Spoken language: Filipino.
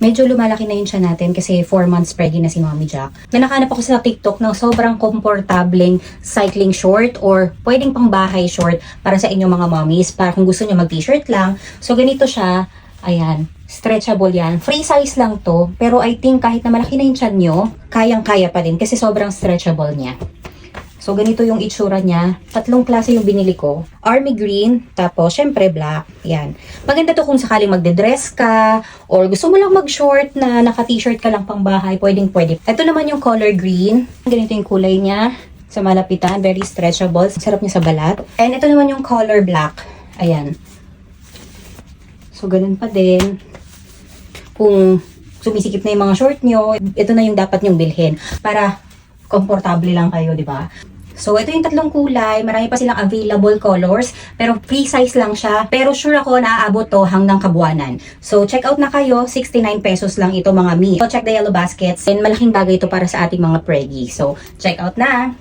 Medyo lumalaki na yun siya natin kasi 4 months pregnant na si Mommy Jack. May nakahanap ako sa TikTok ng sobrang komportableng cycling short or pwedeng pang bahay short para sa inyong mga mommies. Para kung gusto nyo mag t-shirt lang. So ganito siya. Ayan. Stretchable yan. Free size lang to. Pero I think kahit na malaki na yung tiyan nyo, kayang-kaya pa din kasi sobrang stretchable niya. So, ganito yung itsura niya. 3 klase yung binili ko. Army green, tapos syempre black. Yan. Maganda to kung sakaling magde-dress ka, or gusto mo lang mag-short na naka-t-shirt ka lang pang bahay, pwedeng-pwede. Ito naman yung color green. Ganito yung kulay niya. Sa malapitan, very stretchable. Sarap niya sa balat. And ito naman yung color black. Ayan. So, ganun pa din. Kung sumisikip na yung mga short nyo, ito na yung dapat nyong bilhin. Para komportable lang kayo, di ba? So, ito yung 3 kulay. Marami pa silang available colors. Pero free size lang siya. Pero sure ako na aabot to hanggang kabuanan. So, check out na kayo. 69 pesos lang ito mga mi. So, check the yellow baskets. And malaking bagay ito para sa ating mga preggy. So, check out na!